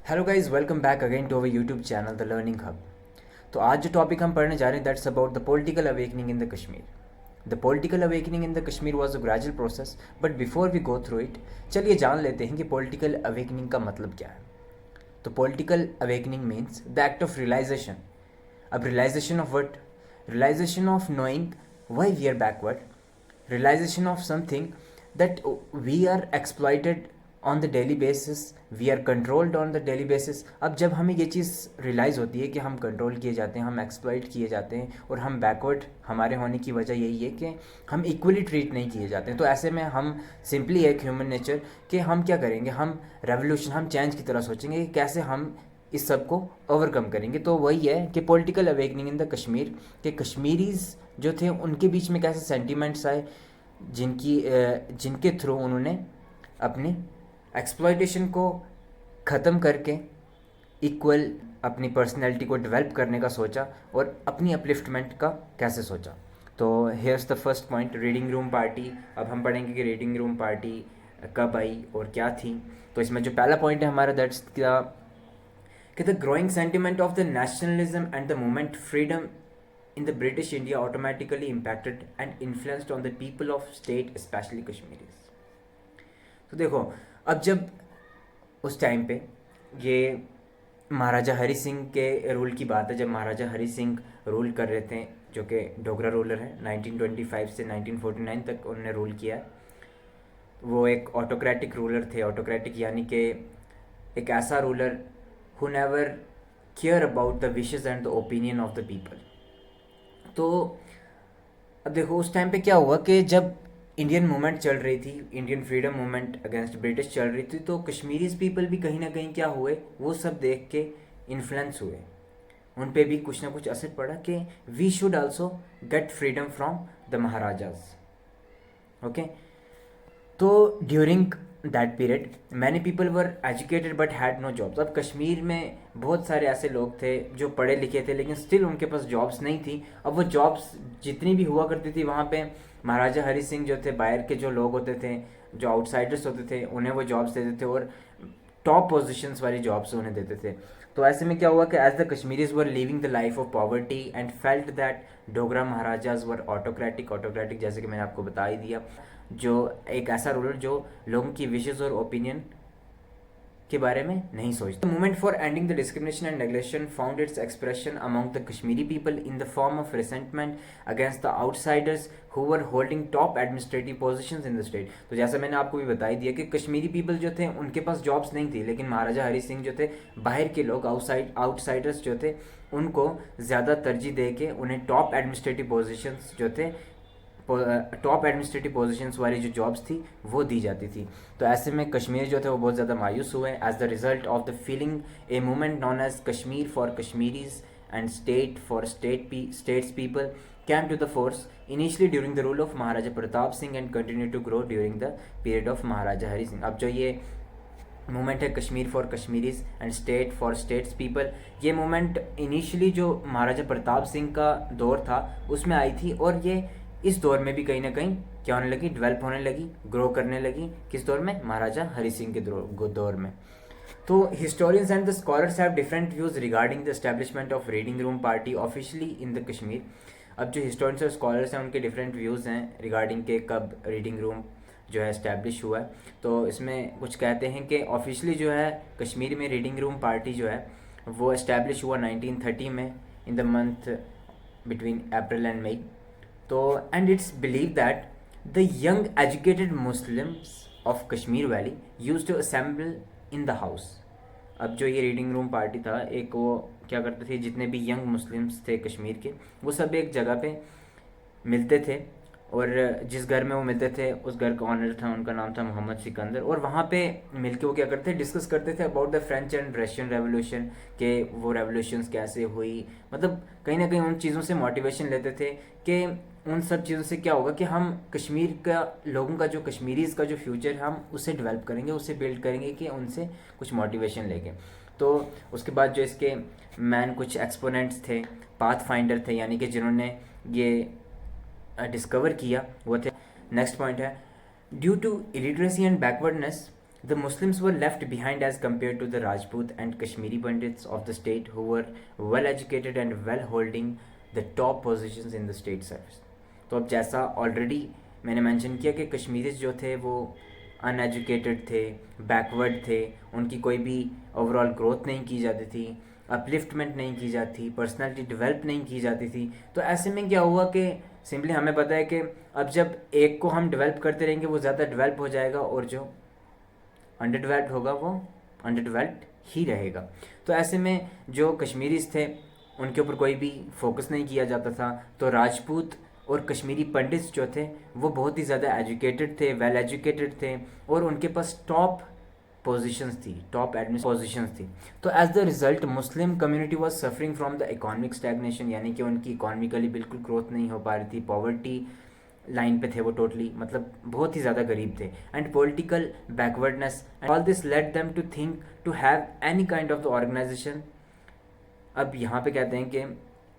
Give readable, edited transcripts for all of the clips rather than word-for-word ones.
Hello guys, welcome back again to our YouTube channel the learning hub. तो आज जो topic हम पढ़ने जा रहे हैं that's about the political awakening in the Kashmir. The political awakening in the Kashmir was a gradual process, but before we go through it चलिए जान लेते हैं कि पॉलिटिकल अवेकनिंग का मतलब क्या है। तो political awakening means the act of realisation. अब realisation of what? Realisation of knowing why we are backward, realization of something that we are exploited on the daily basis, we are controlled on the daily basis। अब जब हमें ये चीज़ realise होती है कि हम control किए जाते हैं, हम एक्सप्लॉइट किए जाते हैं और हम बैकवर्ड हमारे होने की वजह यही है कि हम इक्वली ट्रीट नहीं किए जाते हैं, तो ऐसे में हम सिंपली एक ह्यूमन नेचर कि हम क्या करेंगे, हम रेवोल्यूशन, हम चेंज की तरह सोचेंगे कि कैसे हम इस सब को ओवरकम करेंगे। तो वही है कि political awakening in the Kashmir के कश्मीरीज जो थे उनके बीच में कैसे सेंटिमेंट्स आए जिनके थ्रू उन्होंने अपनी एक्सप्लॉयटेशन को ख़त्म करके इक्वल अपनी पर्सनैलिटी को डेवलप करने का सोचा और अपनी अपलिफ्टमेंट का कैसे सोचा। तो hairs the first point, reading room party. अब हम पढ़ेंगे कि रीडिंग रूम पार्टी कब आई और क्या थी। तो इसमें जो पहला पॉइंट है हमारा that's the growing sentiment of the nationalism and the movement freedom in the British India automatically impacted and influenced on the people of state, especially Kashmiris। तो देखो, अब जब उस टाइम पे ये महाराजा हरि सिंह के रूल की बात है, जब महाराजा हरि सिंह रूल कर रहे थे, जो कि डोगरा रूलर है, 1925 से 1949 तक उन्होंने रूल किया। वो एक ऑटोक्रेटिक रूलर थे। ऑटोक्रेटिक यानी कि एक ऐसा ruler who never care about the wishes and the opinion of the people। तो अब देखो उस टाइम पे क्या हुआ कि जब इंडियन मूवमेंट चल रही थी, Indian freedom movement against British चल रही थी, तो कश्मीरीज पीपल भी कहीं ना कहीं क्या हुए, वो सब देख के इन्फ्लुएंस हुए, उन पे भी कुछ ना कुछ असर पड़ा कि we should also get freedom from the maharajas. Okay, तो during that period many people were educated but had no jobs. अब कश्मीर में बहुत सारे ऐसे लोग थे जो पढ़े लिखे थे लेकिन स्टिल उनके पास जॉब्स नहीं थी। अब वो जॉब्स जितनी भी हुआ करती थी वहाँ पे महाराजा हरि सिंह जो थे, बाहर के जो लोग होते थे, जो आउटसाइडर्स होते थे, उन्हें वो जॉब्स देते थे और टॉप पोजीशंस वाली जॉब्स उन्हें देते थे। तो ऐसे में क्या हुआ कि as the Kashmiris were living the life of poverty and felt that Dogra maharajas were autocratic. Autocratic जैसे कि मैंने आपको बता ही दिया, जो एक ऐसा रूलर जो लोगों की विशेज़ और ओपिनियन के बारे में नहीं सोचता। Movement for ending the discrimination and neglection found its expression among the Kashmiri people in the form of resentment against the outsiders who were holding top administrative positions in the state. तो जैसा मैंने आपको भी बता ही दिया कि कश्मीरी पीपल जो थे उनके पास जॉब्स नहीं थी, लेकिन महाराजा हरि सिंह जो थे, बाहर के लोग, आउटसाइडर्स जो थे, उनको ज़्यादा तरजीह दे के उन्हें टॉप एडमिनिस्ट्रेटिव पोजीशंस जो थे, टॉप एडमिनिस्ट्रेटिव पोजीशंस वाली जो जॉब्स थी वो दी जाती थी। तो ऐसे में कश्मीर जो थे वो बहुत ज़्यादा मायूस हुए as the result of the feeling a movement non as Kashmir for Kashmiris and state for states people came to the force initially during the rule of Maharaja Pratap Singh and continued to grow during the period of Maharaja Hari Singh। अब जो ये movement है Kashmir for Kashmiris and state for states people, ये movement initially जो महाराजा प्रताप सिंह का दौर था उसमें आई थी और ये इस दौर में भी कहीं ना कहीं क्या होने लगी, डेवलप होने लगी, ग्रो करने लगी। किस दौर में? महाराजा हरि सिंह के दौर में। तो historians and the scholars have different views regarding the establishment of reading room party officially in the Kashmir. अब जो हिस्टोरियंस और स्कॉलर्स हैं उनके डिफरेंट व्यूज़ हैं रिगार्डिंग के कब रीडिंग रूम जो है इस्टेब्लिश हुआ है। तो इसमें कुछ कहते हैं कि ऑफिशियली जो है कश्मीर में रीडिंग रूम पार्टी जो है वो इस्टेब्लिश हुआ 1930 में in the month between April and May. तो and it's believe that the young educated Muslims of Kashmir valley use to assemble in the house. अब जो ये रीडिंग रूम पार्टी था, एक वो क्या करते थे, जितने भी यंग मुस्लिम्स थे कश्मीर के वो सब एक जगह पे मिलते थे और जिस घर में वो मिलते थे उस घर का ऑनर था, उनका नाम था मोहम्मद सिकंदर। और वहाँ पे मिलके वो क्या करते थे, डिस्कस करते थे about the French and Russian revolution, के वो रेवोल्यूशंस कैसे हुई। मतलब कहीं ना कहीं उन चीज़ों से मोटिवेशन लेते थे कि उन सब चीज़ों से क्या होगा कि हम कश्मीर का लोगों का जो कश्मीरीज़ का जो फ्यूचर है हम उसे डेवलप करेंगे, उसे बिल्ड करेंगे कि उनसे कुछ मोटिवेशन लेके। तो उसके बाद जो इसके मैन कुछ एक्सपोनेंट्स थे, पाथ फाइंडर थे, यानी कि जिन्होंने ये डिस्कवर किया वो थे। नेक्स्ट पॉइंट है due to illiteracy and backwardness The Muslims were left behind as compared to the Rajput and Kashmiri Pandits of the state who were well educated and well holding the top positions in the state service. तो अब जैसा already मैंने mention किया कि Kashmiris जो थे वो uneducated थे, बैकवर्ड थे, उनकी कोई भी ओवरऑल ग्रोथ नहीं की जाती थी, अपलिफ्टमेंट नहीं की जाती, पर्सनालिटी डेवलप नहीं की जाती थी. तो ऐसे में क्या हुआ कि सिंपली हमें पता है कि अब जब एक को हम डेवलप करते रहेंगे वो ज़्यादा डेवलप हो जाएगा और जो अंडर डेवलप्ड होगा वो अंडर डेवलप्ड ही रहेगा. तो ऐसे में जो कश्मीरीज थे उनके ऊपर कोई भी फोकस नहीं किया जाता था. तो राजपूत और कश्मीरी पंडित्स जो थे वो बहुत ही ज़्यादा एजुकेटेड थे, वेल एजुकेटेड थे और उनके पास टॉप पोजीशंस थी, टॉप एडमिनिस्ट्रेटिव पोजीशंस थी. तो as the result Muslim community was suffering from the economic stagnation, यानी कि उनकी इकोनॉमिकली बिल्कुल ग्रोथ नहीं हो पा रही थी, पॉवर्टी लाइन पे थे वो टोटली, मतलब बहुत ही ज़्यादा गरीब थे. And political backwardness, all this let them to think to have any kind of the organisation. अब यहाँ पे कहते हैं कि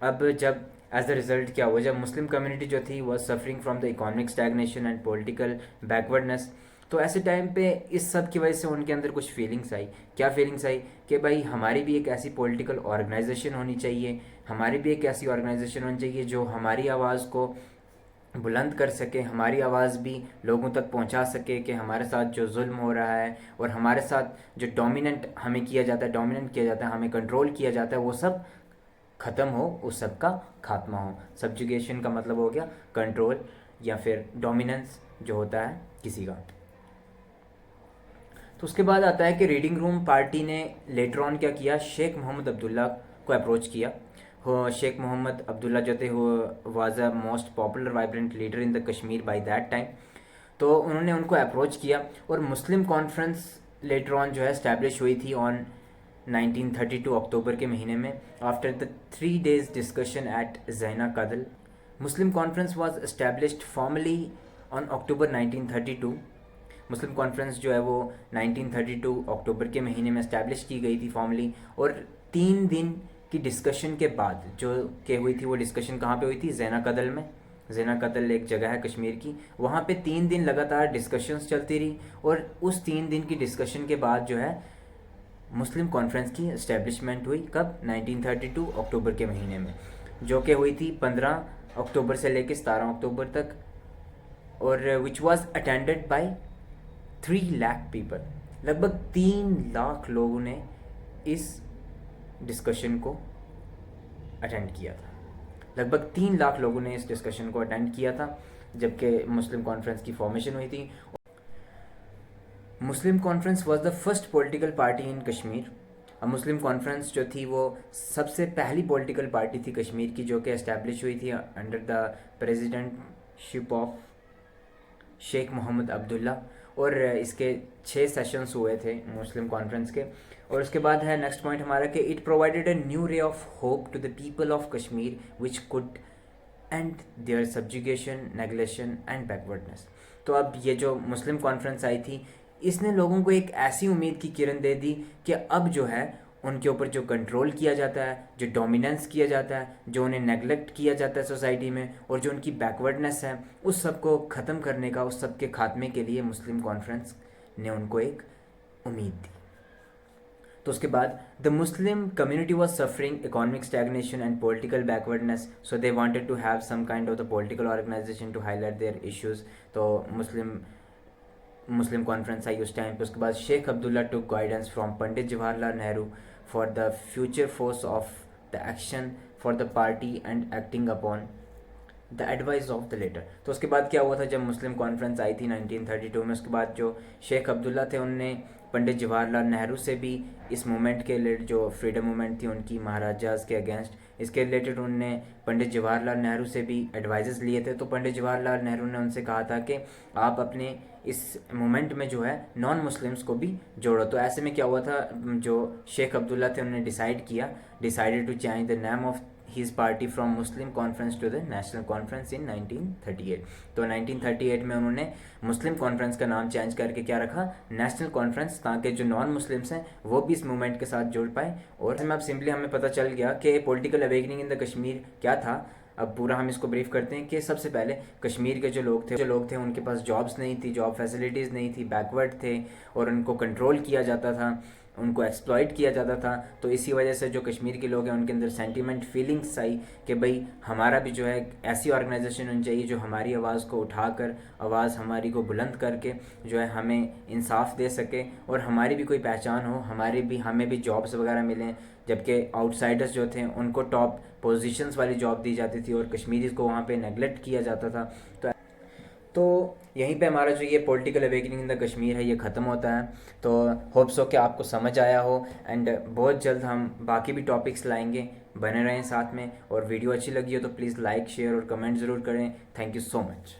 अब जब एज द रिजल्ट क्या हुआ, जब मुस्लिम कम्युनिटी जो थी was suffering from the economic stagnation and political backwardness. तो ऐसे टाइम पे इस सब की वजह से उनके अंदर कुछ फीलिंग्स आई. क्या फीलिंग्स आई कि भाई हमारी भी एक ऐसी पॉलिटिकल ऑर्गेनाइजेशन होनी चाहिए, हमारी भी एक ऐसी ऑर्गेनाइजेशन होनी चाहिए जो हमारी आवाज़ को बुलंद कर सके, हमारी आवाज़ भी लोगों तक पहुंचा सके कि हमारे साथ जो जुल्म हो रहा है और हमारे साथ जो डोमिनेंट हमें किया जाता है, डोमिनेंट किया जाता है, हमें कंट्रोल किया जाता है, वो सब ख़त्म हो, उस सब का खात्मा हो. सब्जुगेशन का मतलब हो गया कंट्रोल या फिर डोमिनेंस जो होता है किसी का. तो उसके बाद आता है कि रीडिंग रूम पार्टी ने लेटर ऑन क्या किया, शेख मोहम्मद अब्दुल्ला को अप्रोच किया. शेख मोहम्मद अब्दुल्ला जो थे वो was a most popular vibrant leader in the Kashmir by that time. तो उन्होंने उनको अप्रोच किया और मुस्लिम कॉन्फ्रेंस लेटर ऑन जो है इस्टेब्लिश हुई थी ऑन 1932 अक्टूबर के महीने में. After the 3 days discussion at Zaina Kadal, Muslim Conference was established formally on October 1932. Muslim Conference जो है वो 1932 अक्टूबर के महीने में इस्टेब्लिश की गई थी फॉर्मली. और 3 दिन की डिस्कशन के बाद जो के हुई थी, वो डिस्कशन कहाँ पे हुई थी, ज़ैना कदल में. ज़ैना कदल एक जगह है कश्मीर की, वहाँ पे 3 दिन लगातार डिस्कशंस चलती रही. और उस 3 दिन की डिस्कशन के बाद जो है मुस्लिम कॉन्फ्रेंस की इस्टेब्लिशमेंट हुई. कब, 1932 अक्टूबर के महीने में, जो कि हुई थी 15 अक्टूबर से लेकर 17 अक्टूबर तक. और which was attended by 3 lakh people. लगभग 3 लाख लोगों ने इस डिस्कशन को अटेंड किया था. लगभग 3 लाख लोगों ने इस डिस्कशन को अटेंड किया था जबकि मुस्लिम कॉन्फ्रेंस की फॉर्मेशन हुई थी. Muslim Conference was the first political party in Kashmir. अब मुस्लिम कॉन्फ्रेंस जो थी वो सबसे पहली पॉलिटिकल पार्टी थी कश्मीर की जो कि एस्टैब्लिश हुई थी under the presidentship of Sheikh Mohammad Abdullah. और इसके 6 सेशंस हुए थे मुस्लिम कॉन्फ्रेंस के. और उसके बाद है नेक्स्ट पॉइंट हमारा कि it provided a new ray of hope to the people of Kashmir which could end their subjugation, neglection and backwardness. तो अब ये जो मुस्लिम कॉन्फ्रेंस आई थी इसने लोगों को एक ऐसी उम्मीद की किरण दे दी कि अब जो है उनके ऊपर जो कंट्रोल किया जाता है, जो डोमिनेंस किया जाता है, जो उन्हें नेगलेक्ट किया जाता है सोसाइटी में, और जो उनकी बैकवर्डनेस है, उस सब को ख़त्म करने का, उस सब के खात्मे के लिए मुस्लिम कॉन्फ्रेंस ने उनको एक उम्मीद दी. तो उसके बाद the Muslim community was suffering economic stagnation and political backwardness, so they wanted to have some kind of the political organisation to highlight their issues. तो मुस्लिम कॉन्फ्रेंस आई उस टाइम पे. उसके बाद Sheikh Abdullah took guidance from Pandit Jawaharlal Nehru for the future force of the action for the party and acting upon the advice of the latter. तो उसके बाद क्या हुआ था जब मुस्लिम कॉन्फ्रेंस आई थी 1932 में, उसके बाद जो शेख अब्दुल्ला थे उनने पंडित जवाहरलाल नेहरू से भी इस मूवमेंट के रिलेटेड, जो फ्रीडम मूवमेंट थी उनकी महाराजाज़ के अगेंस्ट, इसके रिलेटेड उनने पंडित जवाहरलाल नेहरू से भी एडवाइजेस लिए थे. तो पंडित जवाहरलाल नेहरू ने उनसे कहा था कि आप अपने इस मूवमेंट में जो है नॉन मुस्लिम्स को भी जोड़ो. तो ऐसे में क्या हुआ था, जो शेख अब्दुल्ला थे उन्होंने decided to change the name of his party from Muslim Conference to the National Conference in 1938. तो 1938 में उन्होंने मुस्लिम कॉन्फ्रेंस का नाम चेंज करके क्या रखा, नेशनल कॉन्फ्रेंस, ताकि जो नॉन मुस्लिम्स हैं वो भी इस मूवमेंट के साथ जुड़ पाए. और इसमें अब सिंपली हमें पता चल गया कि political awakening in the Kashmir क्या था. अब पूरा हम इसको ब्रीफ करते हैं कि सबसे पहले कश्मीर के जो लोग थे उनके पास जॉब्स नहीं थी, जॉब फैसिलिटीज़ नहीं थी, बैकवर्ड थे और उनको कंट्रोल किया जाता था, उनको एक्सप्लॉइट किया जाता था। तो इसी वजह से जो कश्मीर के लोग हैं उनके अंदर सेंटीमेंट फीलिंग्स आई कि भाई हमारा भी जो है ऐसी ऑर्गेनाइजेशन होनी चाहिए जो हमारी आवाज़ को उठाकर, आवाज़ हमारी को बुलंद करके जो है हमें इंसाफ दे सके और हमारी भी कोई पहचान हो, हमें भी जॉब्स वगैरह मिलें। जबकि आउटसाइडर्स जो थे उनको टॉप पोजीशंस वाली जॉब दी जाती थी और कश्मीरीज को वहाँ पे नेगलेक्ट किया जाता था। तो यहीं पे हमारा जो ये political awakening in the Kashmir है ये ख़त्म होता है। तो होप्स हो कि आपको समझ आया हो एंड बहुत जल्द हम बाकी भी टॉपिक्स लाएंगे, बने रहें साथ में। और वीडियो अच्छी लगी हो तो प्लीज़ लाइक, शेयर और कमेंट ज़रूर करें। Thank you so much.